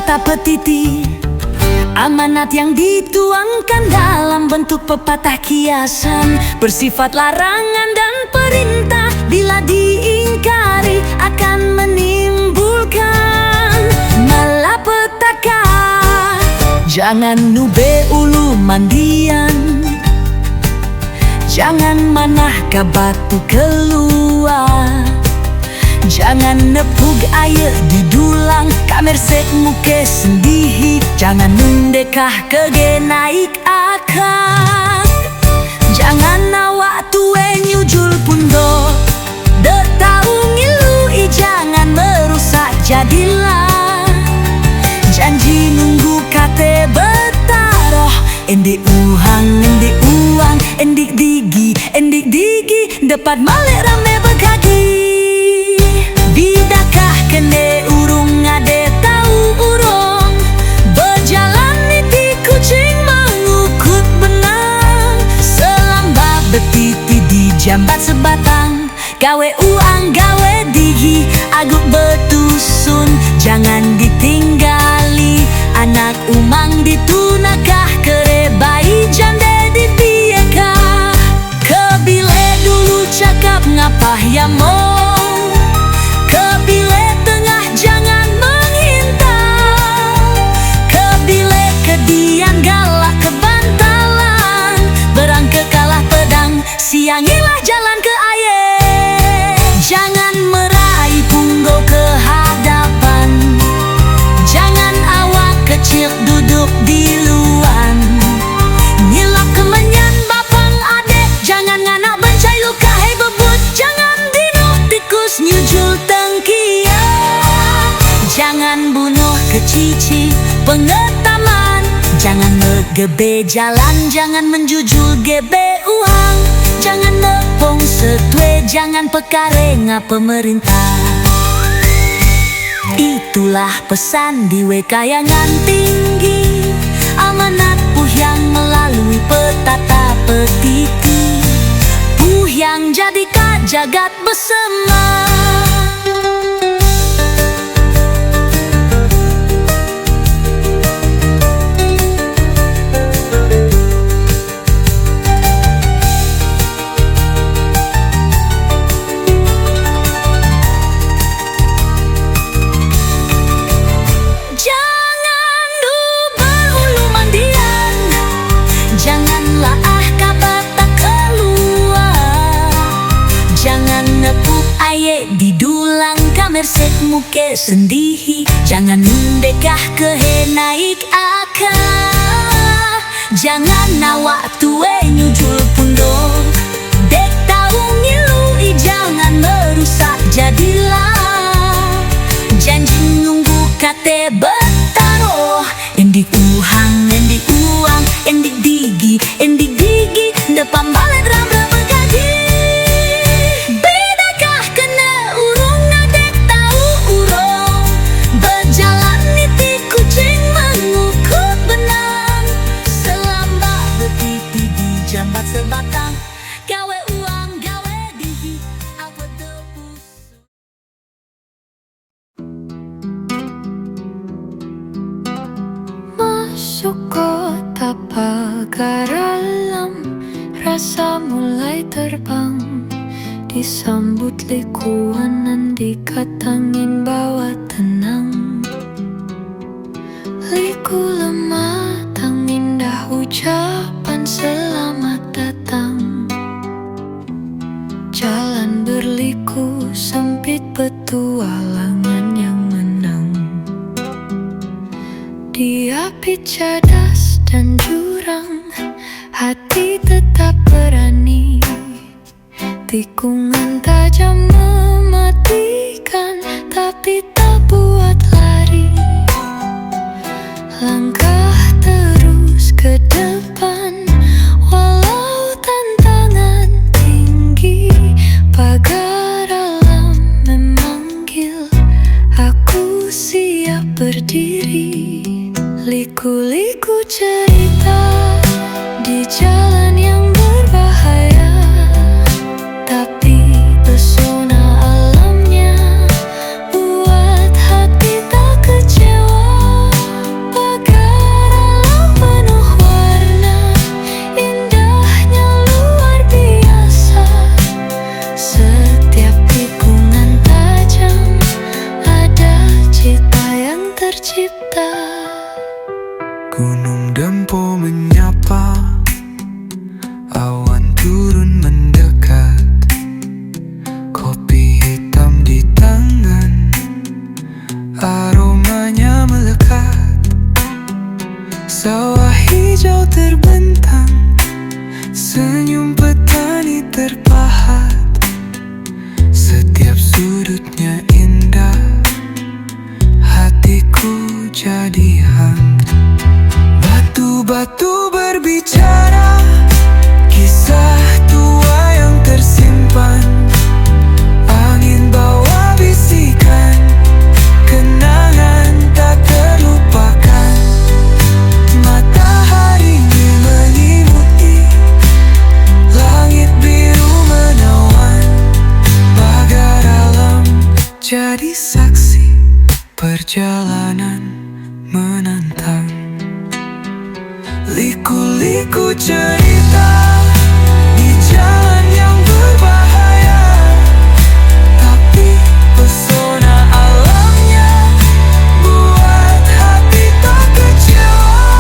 kata petiti, amanat yang dituangkan dalam bentuk pepatah kiasan, bersifat larangan dan perintah. Bila diingkari akan menimbulkan malapetaka. Jangan nube ulu mandian, jangan manah ka batu keluar, jangan nepug air di dulang kamersek muke sendihi, jangan mendekah ke naik akak. Jangan awak tue nyujul pundo, de tau ngilui jangan merusak jadilah. Janji nunggu kate betaroh, endik uhang, endik uang, endik digi, dapat malik rame bekagi. Bidakah kene urung ade tahu urung, berjalan niti kucing mengukut benang. Selamba betiti di jambat sebatang, gawe uang gawe digi, aguk betusun jangan ditinggali. Anak umang ditunakah kere bayi jande dibieka. Kebile dulu cakap ngapah ya mau, kebile tengah jangan menghintau, kebile kedian galak kebantalan, berangke kalah pedang siangilah jalan ke air. Jangan meraih punggo ke hadapan, jangan awak kecil duduk di luar. Nyilap kemenyan bapang adek, jangan nganak bencai luka hei bebut, jangan dino tikus nyujul tengkia. Jangan bunuh kecici pengetaman, jangan megebe jalan, jangan menjujul gebe uang, jangan nepong setue, jangan pekarenga pemerintah. Itulah pesan di wekayangan tinggi, amanat puhyang melalui petata petiti, puhyang jadika jagat bersama. Di dulang kamersek muke sendihi, jangan mendekah ke naik akak. Jangan awak tue nyujul pundo, dek tau ngilui jangan merusak jadilah. Janji nunggu kate betaroh, endik uhang, endik uang, endik digi, depan balik ramra begagi. Jambat sebatang, gawe uang, gawe digi, apa tepus. Masuk kota pagar alam, rasa mulai terbang, disambut likuan dikat angin bawa tenang. Liku lemah tang indah ucapan selamat datang. Jalan berliku sempit petualangan yang menang. Di api cadas dan jurang, hati tetap berani. Tikungan tajam mematikan, tapi tak buat lari. Langkah terus ke depan, walau tantangan tinggi. Pagar alam memanggil, aku siap berdiri. Liku-liku cerita di jalan yang berbahaya, tapi pesona alamnya buat hati tak kecewa. jadi saksi perjalanan menantang. Liku-liku cerita di jalan yang berbahaya, tapi pesona alamnya buat hati tak kecewa.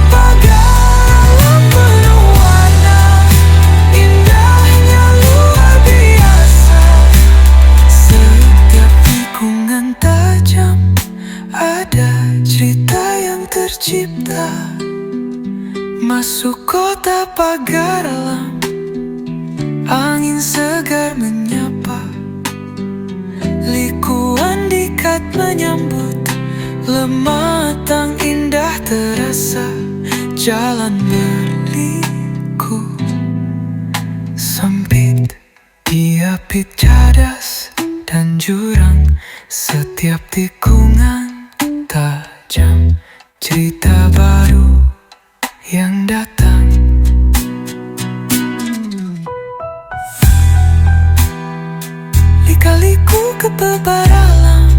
Pagar alam penuh warna, indahnya luar biasa. Setiap tikungan tajam ada cerita yang tercipta. Masuk kota pagar alam, angin segar menyapa. Likuan dikat menyambut, lemah matang indah terasa. Jalan berliku sempit, diapit cadas dan jurang. Setiap tikungan tajam, cerita baru yang datang. Lika-liku ketebar alam,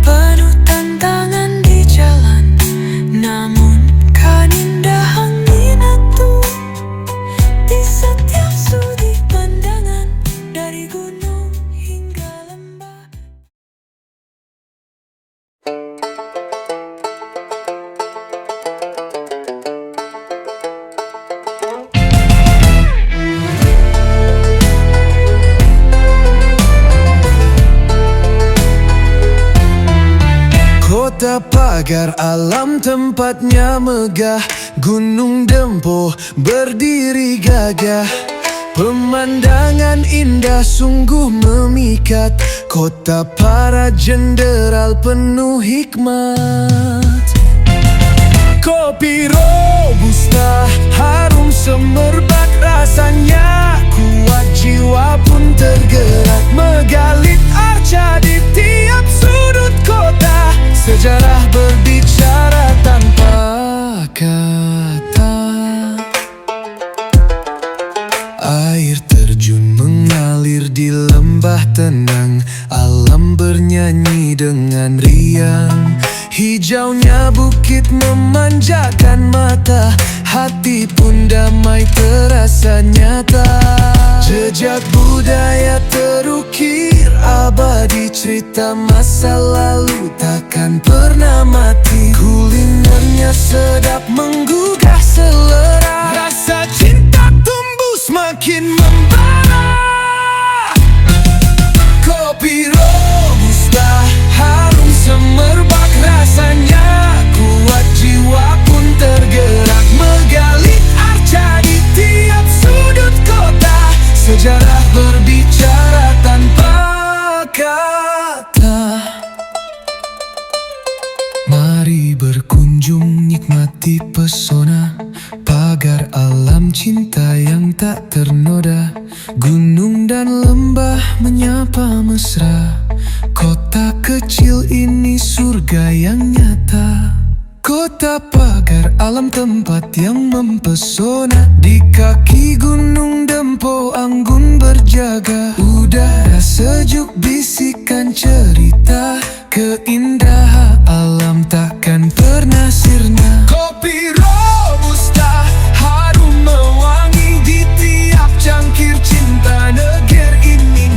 penuh tantangan di jalan. Namun kan indah minatku di setiap sudut pandangan, dari gunung hingga lembah. Kota pagar alam tempatnya megah, Gunung Dempo berdiri gagah. Pemandangan indah sungguh memikat, kota para jenderal penuh hikmat. Kopi robusta harum semerbak rasanya, kuat jiwa pun tergerak. Megalit arca di tiap sudut kota, sejarah berbicara tanpa kata. Air terjun mengalir di lembah tenang, alam bernyanyi dengan riang. Hijaunya bukit memanjakan mata, hati pun damai terasa nyata. Jejak budaya terukir abadi, cerita masa lalu takkan pernah mati. Kulinernya sedap menggugah selera, rasa cinta tumbuh semakin membara. Kopi robusta harum semerbak rasanya, kuat jiwa pun tergerak. Megalit arca di tiap sudut kota, sejarah berbicara tanpa kata. Mari berkunjung nikmati pesona pagar alam, cinta yang tak ternoda. Gunung dan lembah menyapa mesra, kota kecil ini surga yang nyata. Kota pagar alam tempat yang mempesona, di kaki Gunung Dempo anggun berjaga. Udara sejuk bisikan cerita, keindahan alam takkan pernah sirna. Kopi robusta harum mewangi di tiap cangkir cinta negeri ini.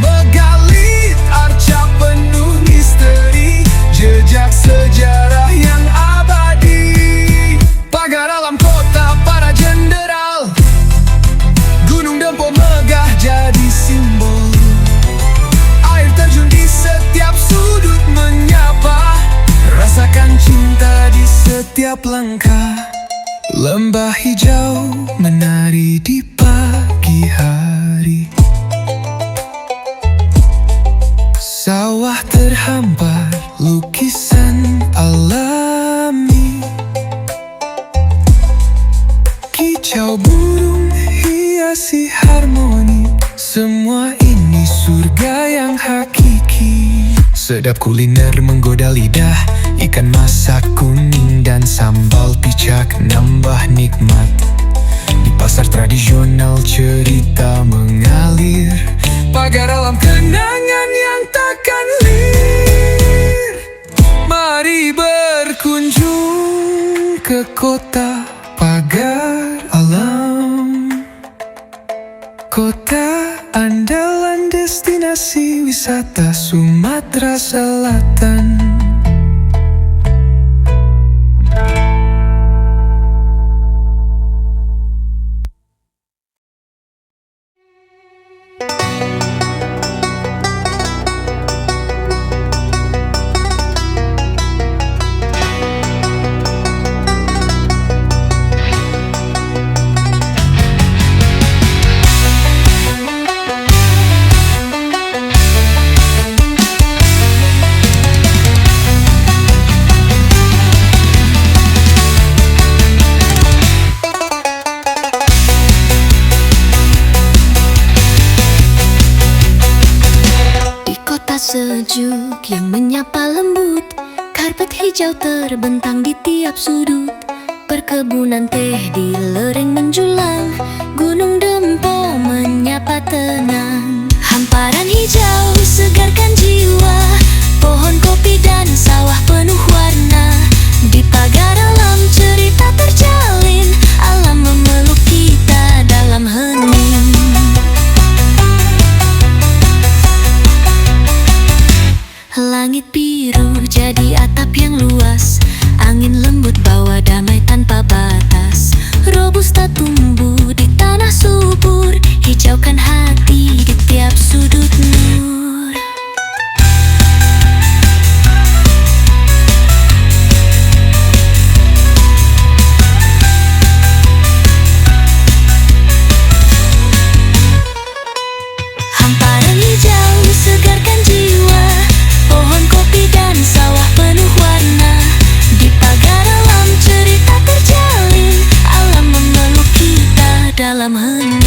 Megalit arca penuh misteri, jejak sejarah yang abadi. Pagar alam kota para jenderal, Gunung Dempo megah jadi simbol. Air terjun di setiap sudut menyapa, rasakan cinta di setiap langkah. Lembah hijau menari di pagi hari, sawah terhampar lukisan alami. Kicau burung hiasi harmoni, semua ini surga yang hakiki. Sedap kuliner menggoda lidah, ikan masak kuning dan sambal picak nambah nikmat. Di pasar tradisional cerita mengalir, pagar alam kenangan yang takkan lir. Mari berkunjung ke kota pagar alam, kota andalan destinasi wisata Sumatera Selatan. Sejuk yang menyapa lembut, karpet hijau terbentang di tiap sudut. Perkebunan teh di lereng menjulang, gunung Dempo menyapa tenang. Hamparan hijau segarkan jiwa, pohon kopi dan sawah penuh warna. Di pagar alam cerita terjalin, alam memeluk kita dalam hening. Langit biru jadi atap yang luas, angin lembut bawa damai tanpa batas. Robusta tumbuh di tanah subur, hijaukan hati di tiap sudut nur. Hamparan hijau segarkan jiwa, pohon kopi dan sawah penuh warna. Di pagar alam cerita terjalin, alam memeluk kita dalam hening.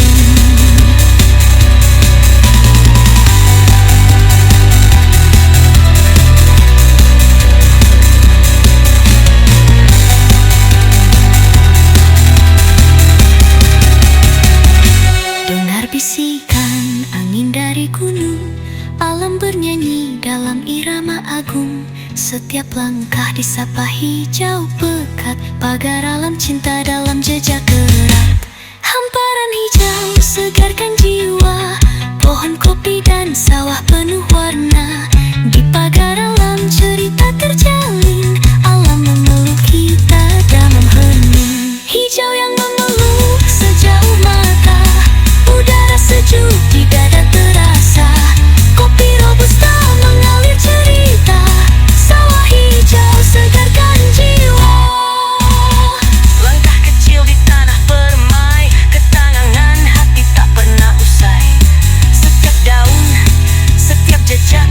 Dengar bisikan angin dari gunung, alam bernyanyi dalam irama agung. Setiap langkah disapa hijau pekat, pagar alam cinta dalam jejak gerak. Hamparan hijau segarkan jiwa, pohon kopi dan sawah penuh warna. Di pagar alam cerita terjalin, alam memeluk kita dalam hening. Hijau yang memeluk sejauh mata, udara sejuk di dada terasa. Kopi robusta mengalir cerita, sawah hijau segarkan jiwa. Langkah kecil di tanah permai, ketangangan hati tak pernah usai. Setiap daun, setiap jejak,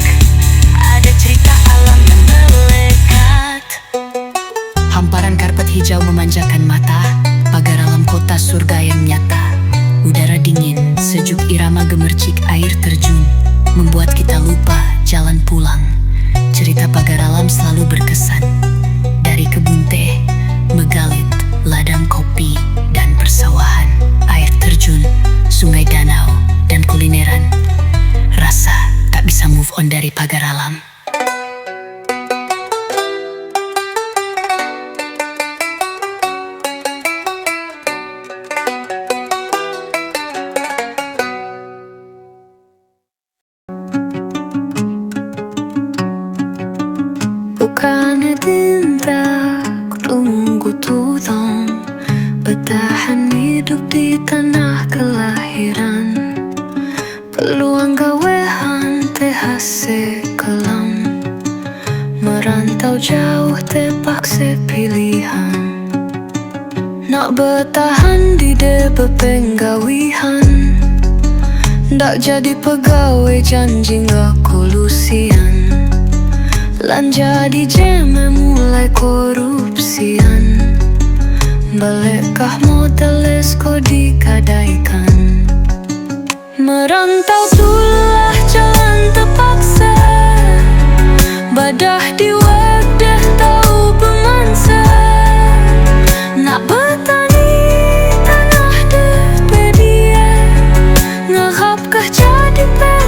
ada cerita alam yang melekat. Hamparan karpet hijau memanjakan mata, pagar alam kota surga yang nyata. Udara dingin, sejuk irama gemercik air terjun, membuat kita lupa jalan pulang. Cerita pagar alam selalu berkesan, dari kebun teh, megalit, ladang kopi, dan persawahan. Air terjun, sungai danau, dan kulineran. Rasa tak bisa move on dari pagar alam. Bukannya tinta, ku tunggu tutong, bertahan hidup di tanah kelahiran. Peluang gawean tehase kelam, merantau jauh terpaksa pilihan. Nak bertahan di debe penggawian, ndak jadi pegawai janji nggak kolusian. Lan jadi jeme mulai korupsian, balekkah modeles kau dikadaikan. Merantau tulah jalan terpaksa, badah di wadah tahu pemansa. Nak bertani tanah de pedia, ngerapkah jadi pen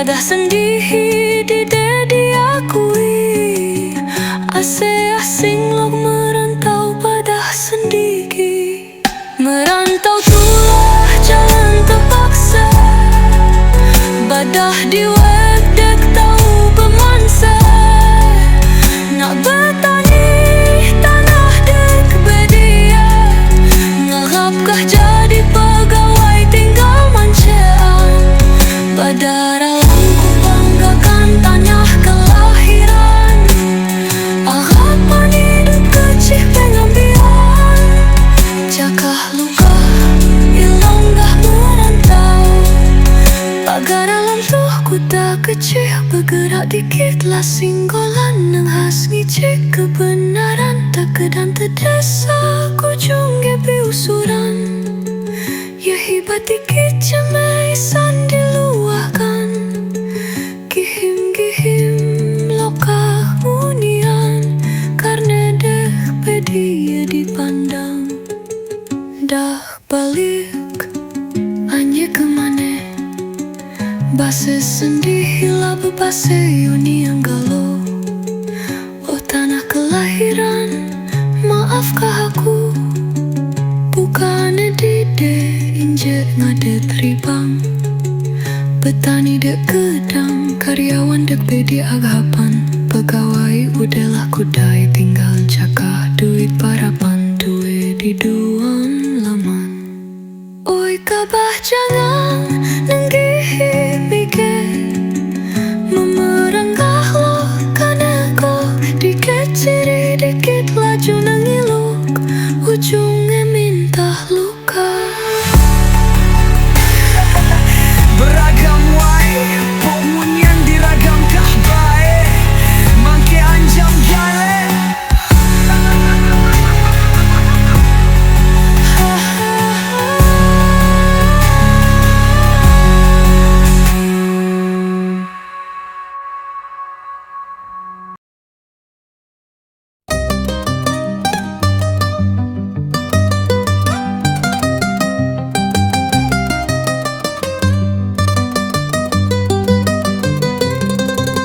Padah sendiri di diakui, asing lo merantau padah sendiri. Merantau tulah jalan terpaksa, badah diwek dek tahu pemansa. Nak bertani tanah dek bedia, ngarapkah jadi pegawai tinggal mancean. Badah alamku banggakan tanah kelahiran, harapan hidup kecil pengambilan. Cakah luka hilang dah merantau, pagar alam tuh ku tak kecil bergerak dikit lah singgolan nang khas ngicik kebenaran tak kedan terdesa kujung gepi usuran. Ya hibat dikit cemaisan diluahkan, gihim-gihim lokah hunian, karena deh pedia dipandang. Dah balik anye kemana, base sendiri lah bebase uni yang galau. Oh tanah kelahiran, maafkah aku, bukan dide injek ngadet ribang. Petani dek gedang, karyawan dek bedi agapan. Pegawai udahlah kudai tinggal cakah duit parapan duit di duan laman. Oi kabah jangan nenggihi mikir, memeranggah lo karena kok dikit ciri dikit laju nangiluk, ujungnya minta luka. Beragam wae, pemunyan diragam kah bae, mangke anjam gale.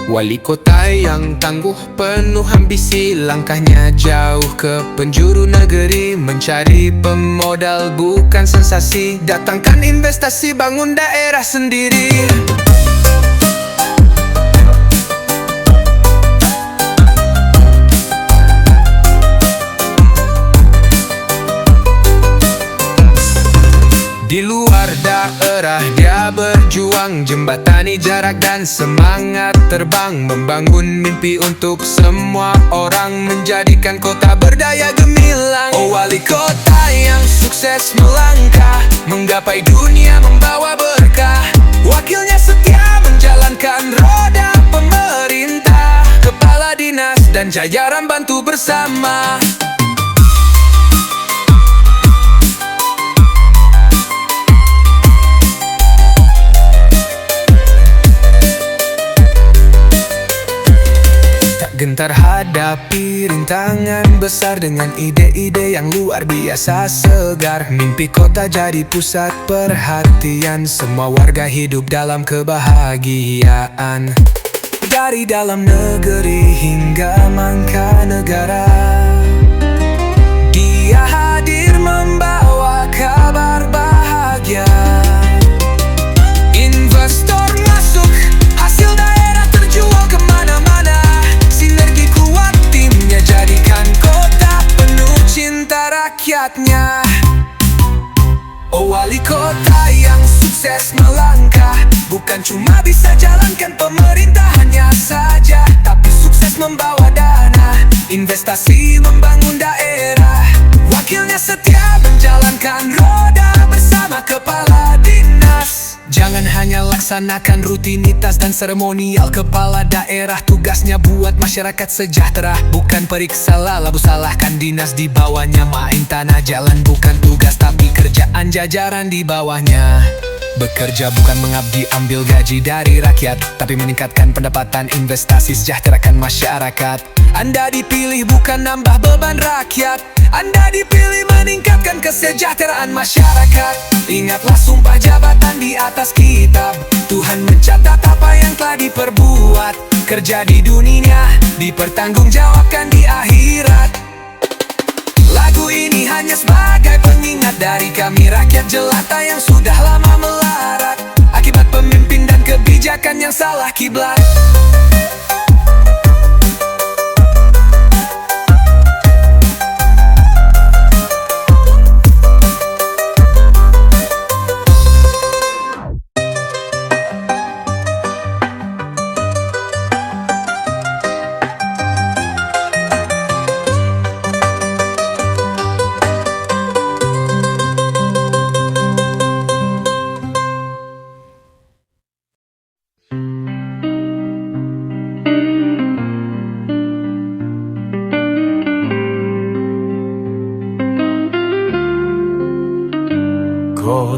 Wali kota yang tangguh penuh ambisi, langkahnya jauh ke penjuru negeri, mencari pemodal bukan sensasi, datangkan investasi bangun daerah sendiri. Di luar daerah dia berjuang, jembatani jarak dan semangat terbang, membangun mimpi untuk semua orang, menjadikan kota berdaya gemilang. Oh wali kota yang sukses melangkah, menggapai dunia membawa berkah, wakilnya setia menjalankan roda pemerintah, kepala dinas dan jajaran bantu bersama. Gentar hadapi rintangan besar dengan ide-ide yang luar biasa segar. Mimpi kota jadi pusat perhatian, semua warga hidup dalam kebahagiaan. Dari dalam negeri hingga mancanegara, dia hadir membawa kabar bahagia. Investor masuk, hasil daerah terjual kemana-mana, sinergi kuat timnya jadikan kota penuh cinta rakyatnya. Oh wali kota yang sukses melangkah, bukan cuma bisa jalankan pemerintahannya saja, tapi sukses membawa dana, investasi membangun daerah, wakilnya setia menjalankan roda bersama kepala dinas. Jangan hanya laksanakan rutinitas dan seremonial, kepala daerah tugasnya buat masyarakat sejahtera, bukan periksa lalu salahkan dinas di bawahnya. Main tanah jalan bukan tugas tapi kerjaan jajaran di bawahnya. Bekerja bukan mengabdi, ambil gaji dari rakyat, tapi meningkatkan pendapatan, investasi, sejahterakan masyarakat. Anda dipilih bukan nambah beban rakyat, Anda dipilih meningkatkan kesejahteraan masyarakat. Ingatlah sumpah jabatan di atas kitab, Tuhan mencatat apa yang kerja di dunia dipertanggungjawabkan di akhirat. Lagu ini hanya sebagai pengingat dari kami rakyat jelata yang sudah lama melarat akibat pemimpin dan kebijakan yang salah kiblat.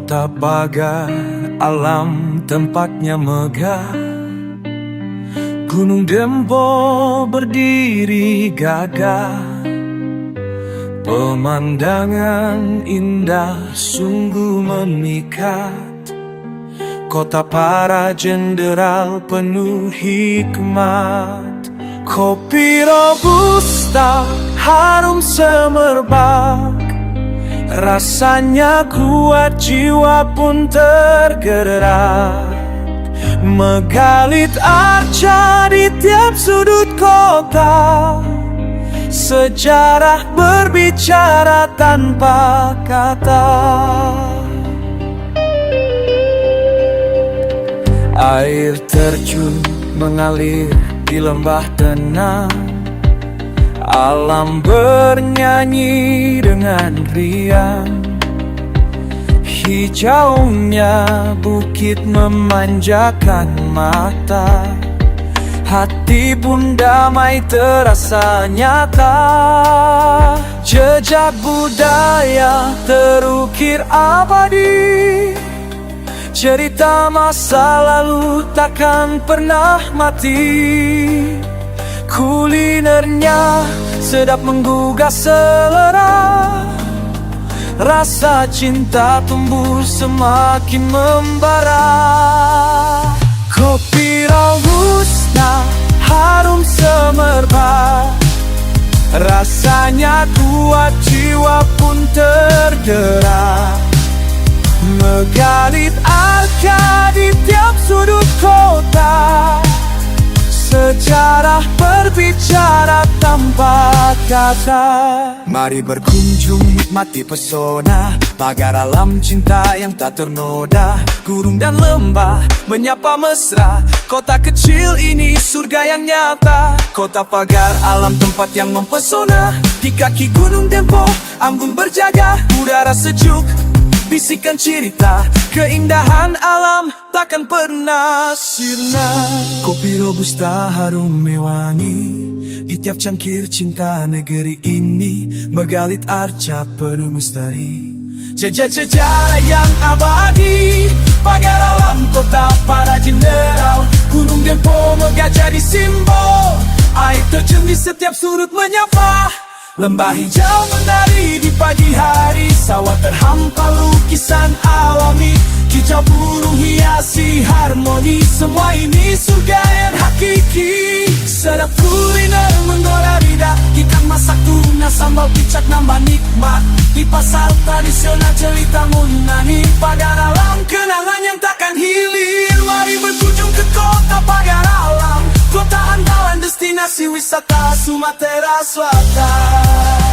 Kota pagar, alam tempatnya megah. Gunung Dempo berdiri gagah. Pemandangan indah sungguh memikat. Kota para jenderal penuh hikmat. Kopi robusta harum semerbak. Rasanya kuat, jiwa pun tergerak. Megalit arca di tiap sudut kota. Sejarah berbicara tanpa kata. Air terjun mengalir di lembah tenang. Alam bernyanyi dengan riang. Hijaunya bukit memanjakan mata. Hati pun damai terasa nyata. Jejak budaya terukir abadi. Cerita masa lalu takkan pernah mati. Kulinernya sedap menggugah selera. Rasa cinta tumbuh semakin membara. Kopi robusta harum semerbak. Rasanya kuat, jiwa pun tergerak. Megalit arca di tiap sudut kota. Sejarah berbicara tanpa kata. Mari berkunjung nikmati pesona pagar alam cinta yang tak ternoda. Gunung dan lembah menyapa mesra. Kota kecil ini surga yang nyata. Kota pagar alam tempat yang mempesona. Di kaki Gunung Dempo Ambon berjaga. Udara sejuk bisikan cerita. Keindahan alam takkan pernah sirna. Kopi robusta harum mewangi. Di tiap cangkir cinta negeri ini. Megalit arca penuh misteri. Jejak-jejak yang abadi. Pagar alam kota para jenderal. Gunung Dempo megah jadi simbol. Air terjun di setiap sudut menyapa. Lembah hijau menari di pagi hari. Sawah terhampar lukisan alami. Kicau burung hiasi harmoni. Semua ini surga yang hakiki. Sedap kuliner menggoda lidah. Ikan masak tuna sambal picak nambah nikmat. Di pasar tradisional cerita munani. Pagar alam kenangan yang takkan hilir. Mari berkunjung ke kota pagar alam. Kota andalan destinasi wisata Sumatera Selatan.